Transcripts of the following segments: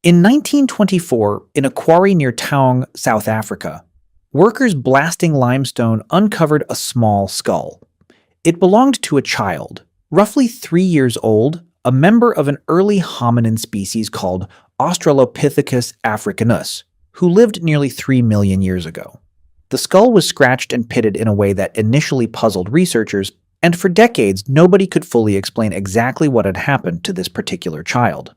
In 1924, in a quarry near Taung, South Africa, workers blasting limestone uncovered a small skull. It belonged to a child, roughly 3 years old, a member of an early hominin species called Australopithecus africanus, who lived nearly 3 million years ago. The skull was scratched and pitted in a way that initially puzzled researchers, and for decades nobody could fully explain exactly what had happened to this particular child.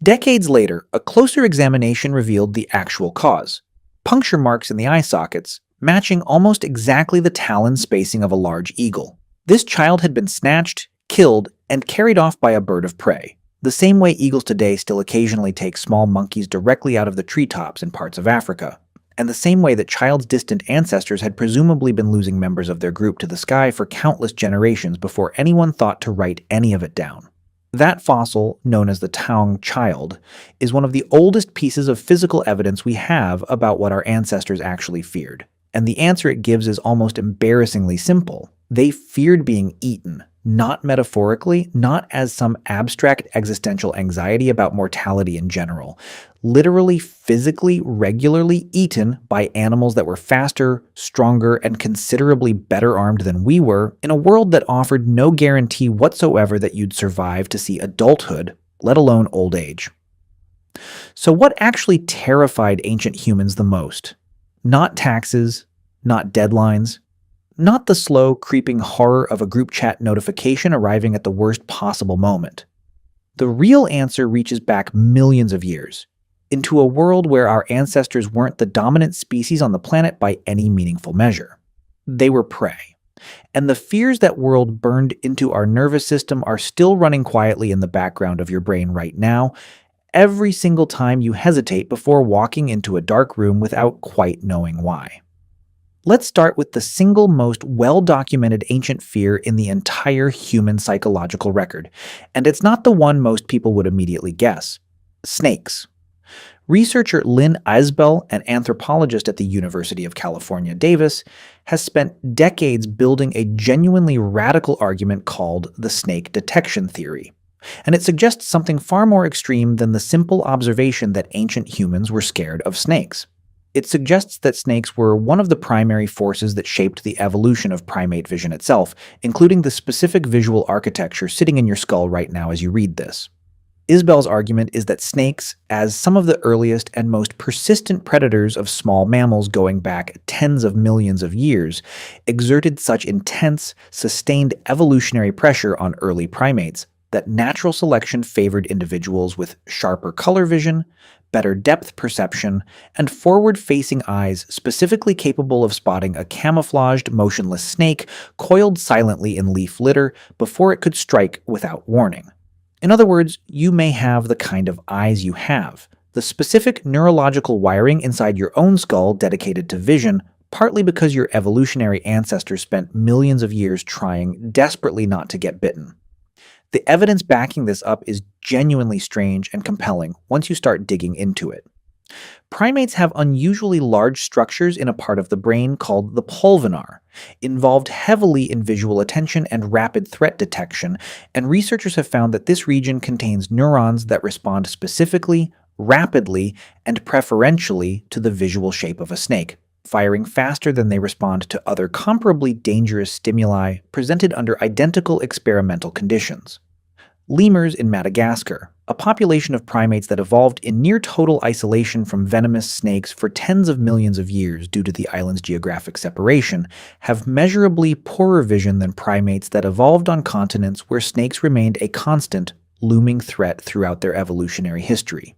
Decades later, a closer examination revealed the actual cause: puncture marks in the eye sockets, matching almost exactly the talon spacing of a large eagle. This child had been snatched, killed, and carried off by a bird of prey, the same way eagles today still occasionally take small monkeys directly out of the treetops in parts of Africa, and the same way that child's distant ancestors had presumably been losing members of their group to the sky for countless generations before anyone thought to write any of it down. That fossil, known as the Taung child, is one of the oldest pieces of physical evidence we have about what our ancestors actually feared. And the answer it gives is almost embarrassingly simple. They feared being eaten, not metaphorically, not as some abstract existential anxiety about mortality in general. Literally, physically, regularly eaten by animals that were faster, stronger, and considerably better armed than we were, in a world that offered no guarantee whatsoever that you'd survive to see adulthood, let alone old age. So what actually terrified ancient humans the most? Not taxes, not deadlines, not the slow, creeping horror of a group chat notification arriving at the worst possible moment. The real answer reaches back millions of years, into a world where our ancestors weren't the dominant species on the planet by any meaningful measure. They were prey. And the fears that world burned into our nervous system are still running quietly in the background of your brain right now, every single time you hesitate before walking into a dark room without quite knowing why. Let's start with the single most well-documented ancient fear in the entire human psychological record, and it's not the one most people would immediately guess: snakes. Researcher Lynn Isbell, an anthropologist at the University of California, Davis, has spent decades building a genuinely radical argument called the snake detection theory. And it suggests something far more extreme than the simple observation that ancient humans were scared of snakes. It suggests that snakes were one of the primary forces that shaped the evolution of primate vision itself, including the specific visual architecture sitting in your skull right now as you read this. Isbell's argument is that snakes, as some of the earliest and most persistent predators of small mammals going back tens of millions of years, exerted such intense, sustained evolutionary pressure on early primates that natural selection favored individuals with sharper color vision, better depth perception, and forward-facing eyes specifically capable of spotting a camouflaged, motionless snake coiled silently in leaf litter before it could strike without warning. In other words, you may have the kind of eyes you have, the specific neurological wiring inside your own skull dedicated to vision, partly because your evolutionary ancestors spent millions of years trying desperately not to get bitten. The evidence backing this up is genuinely strange and compelling once you start digging into it. Primates have unusually large structures in a part of the brain called the pulvinar, involved heavily in visual attention and rapid threat detection, and researchers have found that this region contains neurons that respond specifically, rapidly, and preferentially to the visual shape of a snake, firing faster than they respond to other comparably dangerous stimuli presented under identical experimental conditions. Lemurs in Madagascar, a population of primates that evolved in near-total isolation from venomous snakes for tens of millions of years due to the island's geographic separation, have measurably poorer vision than primates that evolved on continents where snakes remained a constant, looming threat throughout their evolutionary history.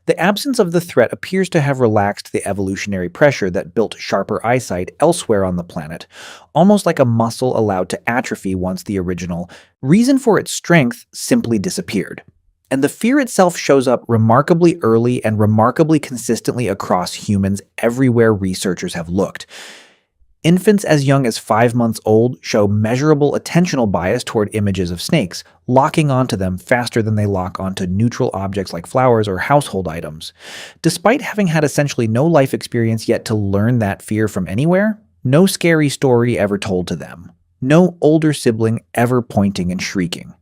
The absence of the threat appears to have relaxed the evolutionary pressure that built sharper eyesight elsewhere on the planet, almost like a muscle allowed to atrophy once the original reason for its strength simply disappeared. And the fear itself shows up remarkably early and remarkably consistently across humans everywhere researchers have looked. Infants as young as 5 months old show measurable attentional bias toward images of snakes, locking onto them faster than they lock onto neutral objects like flowers or household items. Despite having had essentially no life experience yet to learn that fear from anywhere, no scary story ever told to them, no older sibling ever pointing and shrieking.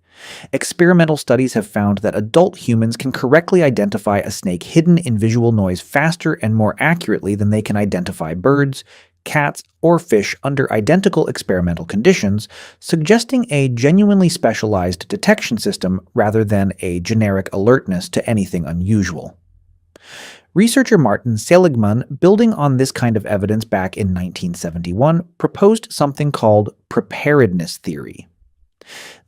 Experimental studies have found that adult humans can correctly identify a snake hidden in visual noise faster and more accurately than they can identify birds, cats, or fish under identical experimental conditions, suggesting a genuinely specialized detection system rather than a generic alertness to anything unusual. Researcher Martin Seligman, building on this kind of evidence back in 1971, proposed something called preparedness theory.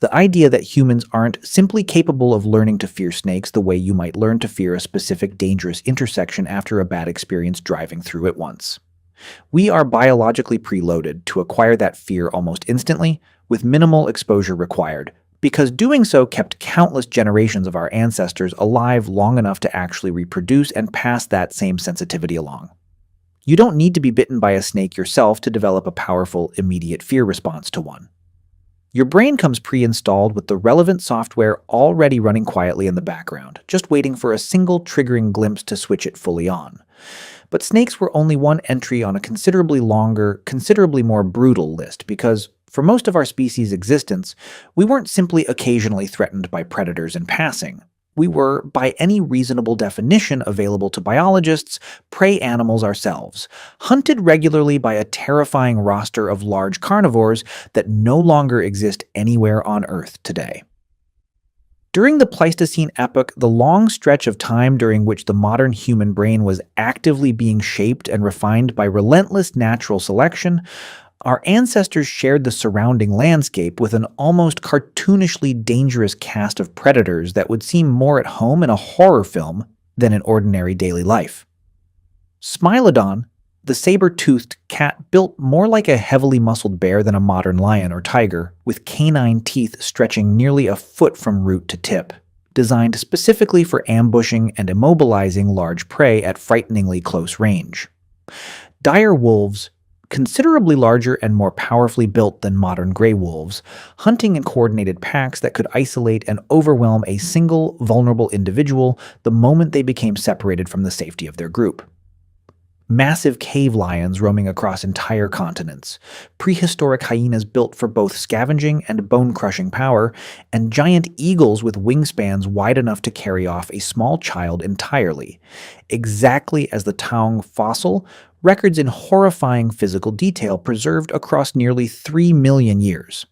The idea that humans aren't simply capable of learning to fear snakes the way you might learn to fear a specific dangerous intersection after a bad experience driving through it once. We are biologically preloaded to acquire that fear almost instantly, with minimal exposure required, because doing so kept countless generations of our ancestors alive long enough to actually reproduce and pass that same sensitivity along. You don't need to be bitten by a snake yourself to develop a powerful, immediate fear response to one. Your brain comes pre-installed with the relevant software already running quietly in the background, just waiting for a single triggering glimpse to switch it fully on. But snakes were only one entry on a considerably longer, considerably more brutal list because, for most of our species' existence, we weren't simply occasionally threatened by predators in passing. We were, by any reasonable definition available to biologists, prey animals ourselves, hunted regularly by a terrifying roster of large carnivores that no longer exist anywhere on Earth today. During the Pleistocene epoch, the long stretch of time during which the modern human brain was actively being shaped and refined by relentless natural selection, our ancestors shared the surrounding landscape with an almost cartoonishly dangerous cast of predators that would seem more at home in a horror film than in ordinary daily life. Smilodon, the saber-toothed cat built more like a heavily muscled bear than a modern lion or tiger, with canine teeth stretching nearly a foot from root to tip, designed specifically for ambushing and immobilizing large prey at frighteningly close range. Dire wolves, considerably larger and more powerfully built than modern gray wolves, hunting in coordinated packs that could isolate and overwhelm a single, vulnerable individual the moment they became separated from the safety of their group. Massive cave lions roaming across entire continents, prehistoric hyenas built for both scavenging and bone-crushing power, and giant eagles with wingspans wide enough to carry off a small child entirely. Exactly as the Taung fossil, records in horrifying physical detail preserved across nearly 3 million years.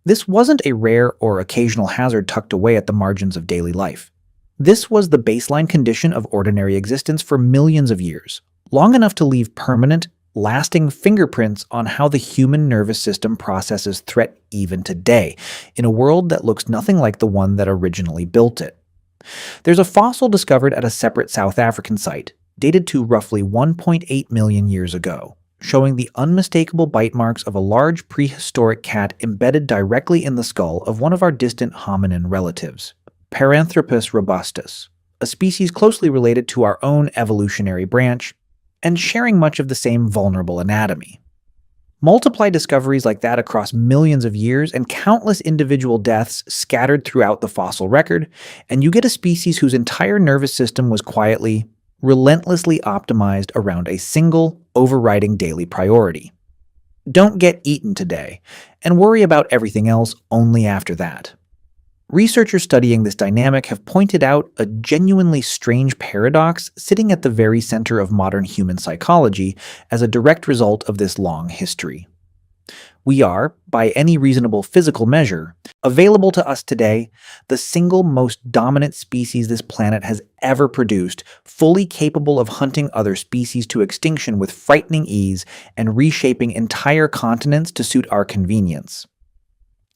This wasn't a rare or occasional hazard tucked away at the margins of daily life. This was the baseline condition of ordinary existence for millions of years, long enough to leave permanent, lasting fingerprints on how the human nervous system processes threat even today, in a world that looks nothing like the one that originally built it. There's a fossil discovered at a separate South African site, dated to roughly 1.8 million years ago, showing the unmistakable bite marks of a large prehistoric cat embedded directly in the skull of one of our distant hominin relatives, Paranthropus robustus, a species closely related to our own evolutionary branch, and sharing much of the same vulnerable anatomy. Multiply discoveries like that across millions of years and countless individual deaths scattered throughout the fossil record, and you get a species whose entire nervous system was quietly, relentlessly optimized around a single, overriding daily priority. Don't get eaten today, and worry about everything else only after that. Researchers studying this dynamic have pointed out a genuinely strange paradox sitting at the very center of modern human psychology as a direct result of this long history. We are, by any reasonable physical measure, available to us today, the single most dominant species this planet has ever produced, fully capable of hunting other species to extinction with frightening ease and reshaping entire continents to suit our convenience.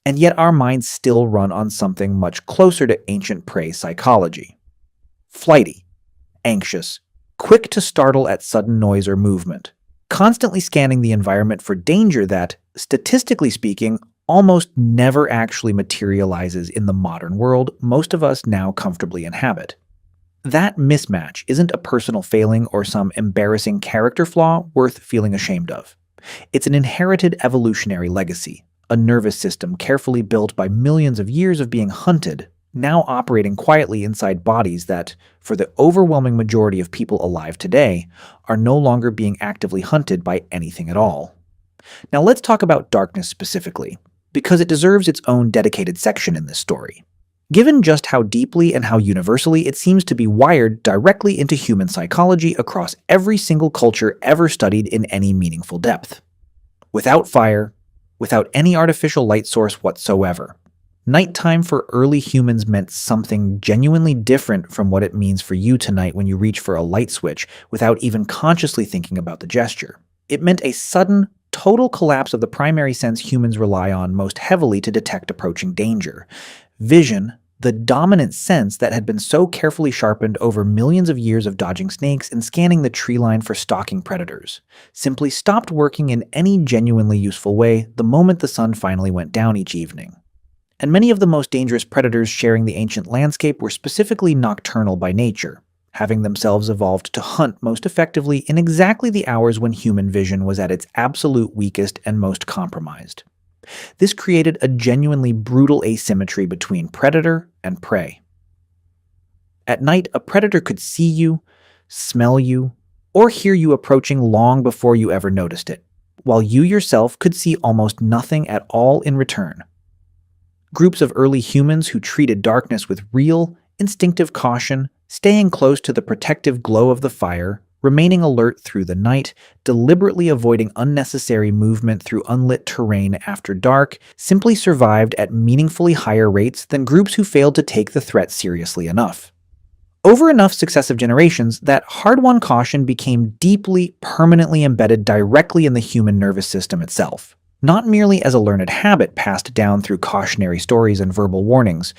And yet our minds still run on something much closer to ancient prey psychology. Flighty, anxious, quick to startle at sudden noise or movement, constantly scanning the environment for danger that, statistically speaking, almost never actually materializes in the modern world most of us now comfortably inhabit. That mismatch isn't a personal failing or some embarrassing character flaw worth feeling ashamed of. It's an inherited evolutionary legacy, a nervous system carefully built by millions of years of being hunted, now operating quietly inside bodies that, for the overwhelming majority of people alive today, are no longer being actively hunted by anything at all. Now let's talk about darkness specifically. because it deserves its own dedicated section in this story, given just how deeply and how universally it seems to be wired directly into human psychology across every single culture ever studied in any meaningful depth. Without fire, without any artificial light source whatsoever, nighttime for early humans meant something genuinely different from what it means for you tonight when you reach for a light switch without even consciously thinking about the gesture. It meant a sudden, total collapse of the primary sense humans rely on most heavily to detect approaching danger. Vision, the dominant sense that had been so carefully sharpened over millions of years of dodging snakes and scanning the tree line for stalking predators, simply stopped working in any genuinely useful way the moment the sun finally went down each evening. And many of the most dangerous predators sharing the ancient landscape were specifically nocturnal by nature, having themselves evolved to hunt most effectively in exactly the hours when human vision was at its absolute weakest and most compromised. This created a genuinely brutal asymmetry between predator and prey. At night, a predator could see you, smell you, or hear you approaching long before you ever noticed it, while you yourself could see almost nothing at all in return. Groups of early humans who treated darkness with real, instinctive caution, staying close to the protective glow of the fire, remaining alert through the night, deliberately avoiding unnecessary movement through unlit terrain after dark, simply survived at meaningfully higher rates than groups who failed to take the threat seriously enough. Over enough successive generations, that hard-won caution became deeply, permanently embedded directly in the human nervous system itself. Not merely as a learned habit passed down through cautionary stories and verbal warnings,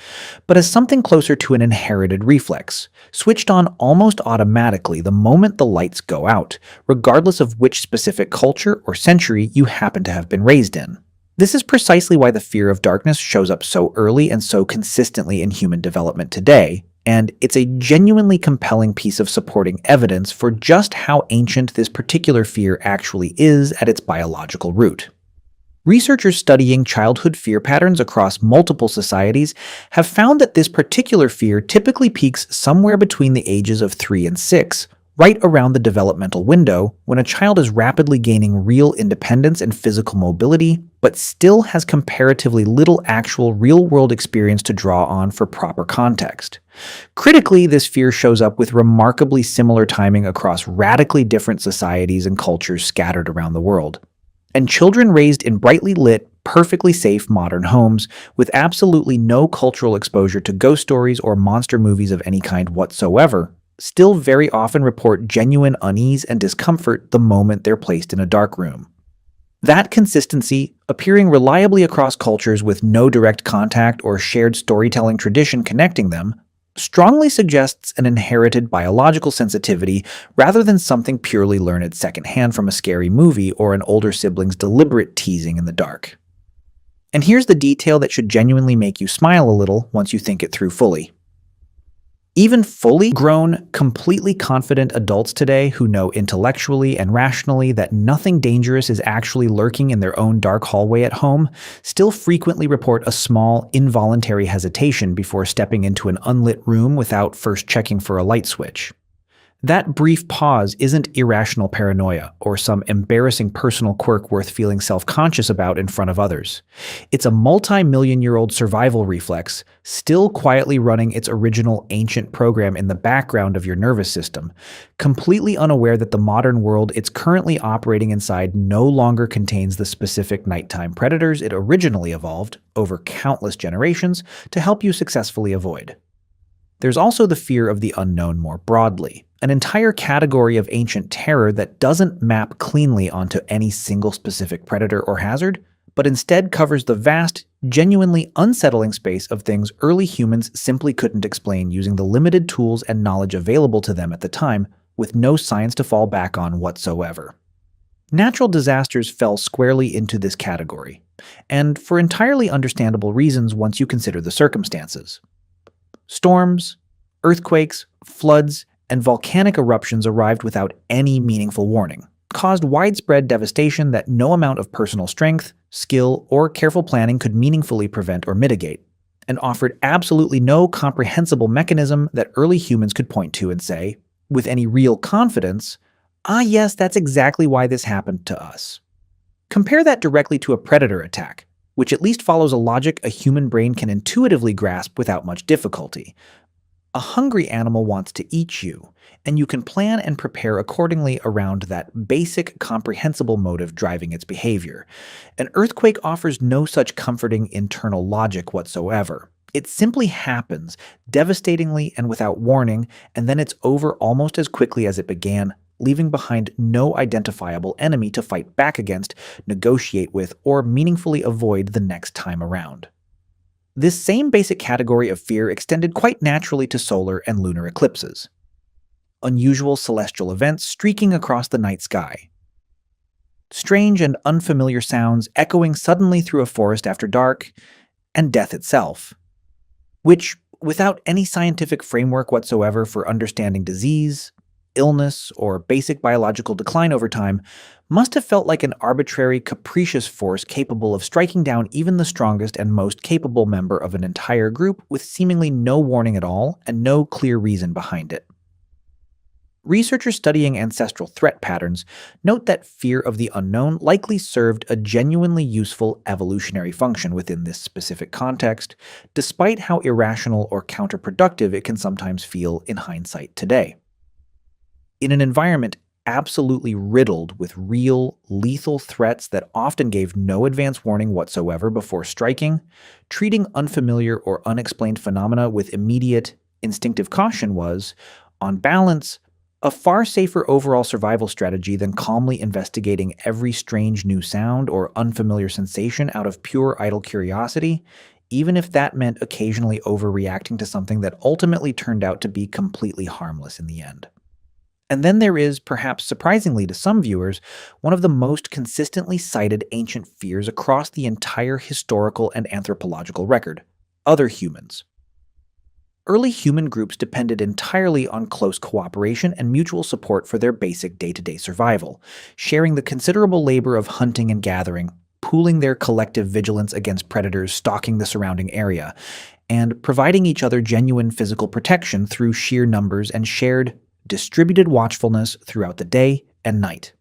but as something closer to an inherited reflex, switched on almost automatically the moment the lights go out, regardless of which specific culture or century you happen to have been raised in. This is precisely why the fear of darkness shows up so early and so consistently in human development today, and it's a genuinely compelling piece of supporting evidence for just how ancient this particular fear actually is at its biological root. Researchers studying childhood fear patterns across multiple societies have found that this particular fear typically peaks somewhere between the ages of 3 and 6, right around the developmental window when a child is rapidly gaining real independence and physical mobility, but still has comparatively little actual real-world experience to draw on for proper context. Critically, this fear shows up with remarkably similar timing across radically different societies and cultures scattered around the world. And children raised in brightly lit, perfectly safe modern homes with absolutely no cultural exposure to ghost stories or monster movies of any kind whatsoever still very often report genuine unease and discomfort the moment they're placed in a dark room. That consistency, appearing reliably across cultures with no direct contact or shared storytelling tradition connecting them, strongly suggests an inherited biological sensitivity rather than something purely learned secondhand from a scary movie or an older sibling's deliberate teasing in the dark. And here's the detail that should genuinely make you smile a little once you think it through fully. Even fully grown, completely confident adults today who know intellectually and rationally that nothing dangerous is actually lurking in their own dark hallway at home still frequently report a small, involuntary hesitation before stepping into an unlit room without first checking for a light switch. That brief pause isn't irrational paranoia or some embarrassing personal quirk worth feeling self-conscious about in front of others. It's a multi-million-year-old survival reflex, still quietly running its original ancient program in the background of your nervous system, completely unaware that the modern world it's currently operating inside no longer contains the specific nighttime predators it originally evolved, over countless generations, to help you successfully avoid. There's also the fear of the unknown more broadly, an entire category of ancient terror that doesn't map cleanly onto any single specific predator or hazard, but instead covers the vast, genuinely unsettling space of things early humans simply couldn't explain using the limited tools and knowledge available to them at the time, with no science to fall back on whatsoever. Natural disasters fell squarely into this category, and for entirely understandable reasons once you consider the circumstances. Storms, earthquakes, floods, and volcanic eruptions arrived without any meaningful warning, caused widespread devastation that no amount of personal strength, skill, or careful planning could meaningfully prevent or mitigate, and offered absolutely no comprehensible mechanism that early humans could point to and say, with any real confidence, yes, that's exactly why this happened to us. Compare that directly to a predator attack, which at least follows a logic a human brain can intuitively grasp without much difficulty. A hungry animal wants to eat you, and you can plan and prepare accordingly around that basic, comprehensible motive driving its behavior. An earthquake offers no such comforting internal logic whatsoever. It simply happens, devastatingly and without warning, and then it's over almost as quickly as it began, leaving behind no identifiable enemy to fight back against, negotiate with, or meaningfully avoid the next time around. This same basic category of fear extended quite naturally to solar and lunar eclipses. Unusual celestial events streaking across the night sky. Strange and unfamiliar sounds echoing suddenly through a forest after dark, and death itself, which, without any scientific framework whatsoever for understanding disease, illness, or basic biological decline over time, must have felt like an arbitrary, capricious force capable of striking down even the strongest and most capable member of an entire group with seemingly no warning at all and no clear reason behind it. Researchers studying ancestral threat patterns note that fear of the unknown likely served a genuinely useful evolutionary function within this specific context, despite how irrational or counterproductive it can sometimes feel in hindsight today. In an environment absolutely riddled with real, lethal threats that often gave no advance warning whatsoever before striking, treating unfamiliar or unexplained phenomena with immediate, instinctive caution was, on balance, a far safer overall survival strategy than calmly investigating every strange new sound or unfamiliar sensation out of pure idle curiosity, even if that meant occasionally overreacting to something that ultimately turned out to be completely harmless in the end. And then there is, perhaps surprisingly to some viewers, one of the most consistently cited ancient fears across the entire historical and anthropological record: other humans. Early human groups depended entirely on close cooperation and mutual support for their basic day-to-day survival, sharing the considerable labor of hunting and gathering, pooling their collective vigilance against predators stalking the surrounding area, and providing each other genuine physical protection through sheer numbers and shared, distributed watchfulness throughout the day and night.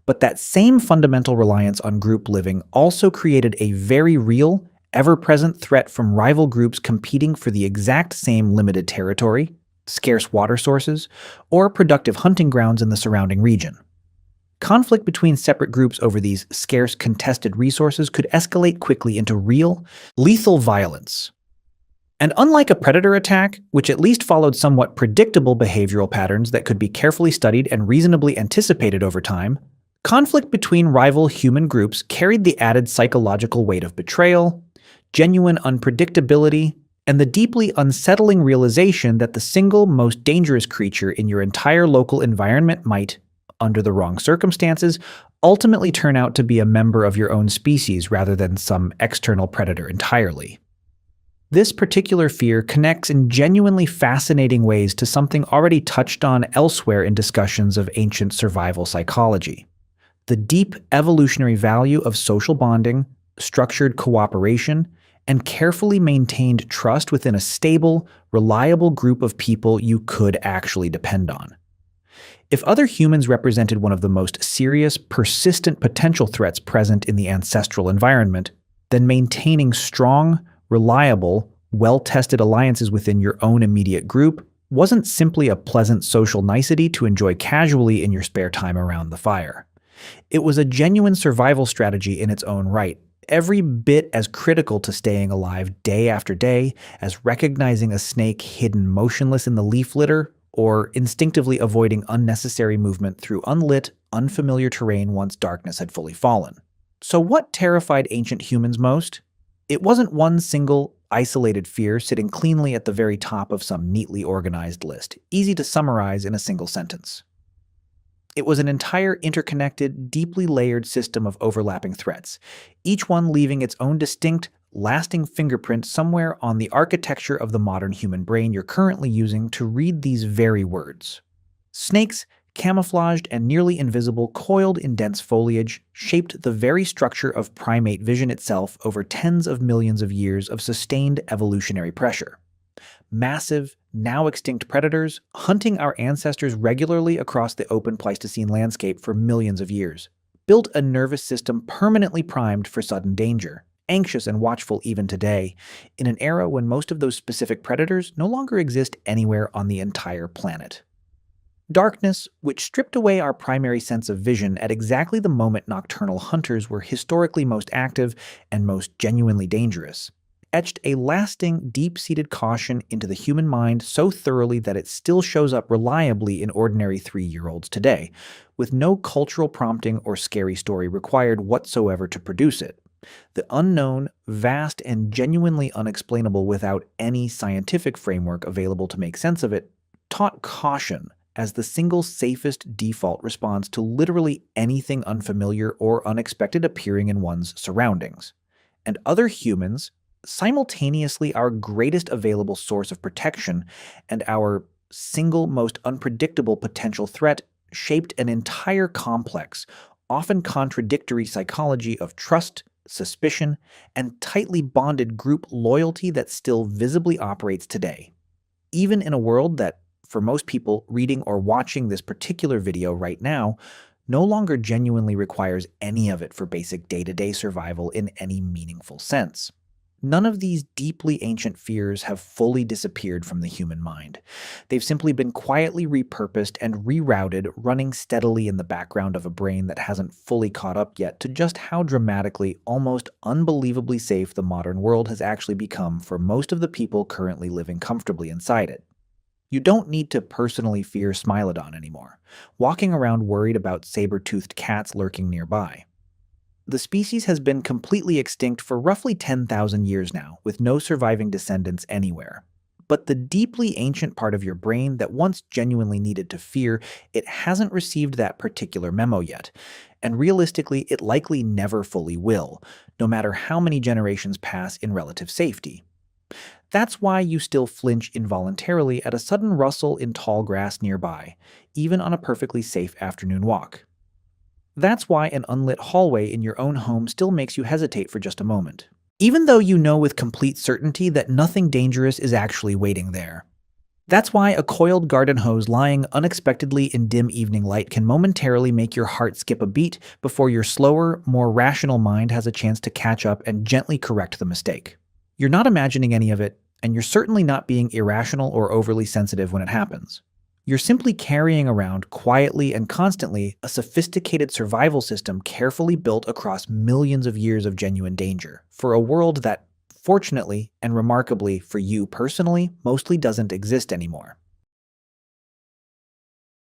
But that same fundamental reliance on group living also created a very real, ever-present threat from rival groups competing for the exact same limited territory, scarce water sources, or productive hunting grounds in the surrounding region. Conflict between separate groups over these scarce contested resources could escalate quickly into real, lethal violence. And unlike a predator attack, which at least followed somewhat predictable behavioral patterns that could be carefully studied and reasonably anticipated over time, conflict between rival human groups carried the added psychological weight of betrayal, genuine unpredictability, and the deeply unsettling realization that the single most dangerous creature in your entire local environment might, under the wrong circumstances, ultimately turn out to be a member of your own species rather than some external predator entirely. This particular fear connects in genuinely fascinating ways to something already touched on elsewhere in discussions of ancient survival psychology: the deep evolutionary value of social bonding, structured cooperation, and carefully maintained trust within a stable, reliable group of people you could actually depend on. If other humans represented one of the most serious, persistent potential threats present in the ancestral environment, then maintaining strong, reliable, well-tested alliances within your own immediate group wasn't simply a pleasant social nicety to enjoy casually in your spare time around the fire. It was a genuine survival strategy in its own right, every bit as critical to staying alive day after day as recognizing a snake hidden motionless in the leaf litter or instinctively avoiding unnecessary movement through unlit, unfamiliar terrain once darkness had fully fallen. So what terrified ancient humans most? It wasn't one single, isolated fear sitting cleanly at the very top of some neatly organized list, easy to summarize in a single sentence. It was an entire interconnected, deeply layered system of overlapping threats, each one leaving its own distinct, lasting fingerprint somewhere on the architecture of the modern human brain you're currently using to read these very words. Snakes, camouflaged and nearly invisible, coiled in dense foliage, shaped the very structure of primate vision itself over tens of millions of years of sustained evolutionary pressure. Massive, now extinct predators hunting our ancestors regularly across the open Pleistocene landscape for millions of years, built a nervous system permanently primed for sudden danger, anxious and watchful even today, in an era when most of those specific predators no longer exist anywhere on the entire planet. Darkness, which stripped away our primary sense of vision at exactly the moment nocturnal hunters were historically most active and most genuinely dangerous, etched a lasting, deep-seated caution into the human mind so thoroughly that it still shows up reliably in ordinary 3-year-olds today, with no cultural prompting or scary story required whatsoever to produce it. The unknown, vast, and genuinely unexplainable without any scientific framework available to make sense of it, taught caution as the single safest default response to literally anything unfamiliar or unexpected appearing in one's surroundings. And other humans, simultaneously our greatest available source of protection and our single most unpredictable potential threat, shaped an entire complex, often contradictory psychology of trust, suspicion, and tightly bonded group loyalty that still visibly operates today. Even in a world that, for most people reading or watching this particular video right now, no longer genuinely requires any of it for basic day-to-day survival in any meaningful sense. None of these deeply ancient fears have fully disappeared from the human mind. They've simply been quietly repurposed and rerouted, running steadily in the background of a brain that hasn't fully caught up yet to just how dramatically, almost unbelievably safe the modern world has actually become for most of the people currently living comfortably inside it. You don't need to personally fear Smilodon anymore, walking around worried about saber-toothed cats lurking nearby. The species has been completely extinct for roughly 10,000 years now, with no surviving descendants anywhere. But the deeply ancient part of your brain that once genuinely needed to fear, it hasn't received that particular memo yet, and realistically it likely never fully will, no matter how many generations pass in relative safety. That's why you still flinch involuntarily at a sudden rustle in tall grass nearby, even on a perfectly safe afternoon walk. That's why an unlit hallway in your own home still makes you hesitate for just a moment, even though you know with complete certainty that nothing dangerous is actually waiting there. That's why a coiled garden hose lying unexpectedly in dim evening light can momentarily make your heart skip a beat before your slower, more rational mind has a chance to catch up and gently correct the mistake. You're not imagining any of it, and you're certainly not being irrational or overly sensitive when it happens. You're simply carrying around quietly and constantly a sophisticated survival system carefully built across millions of years of genuine danger for a world that, fortunately and remarkably for you personally, mostly doesn't exist anymore.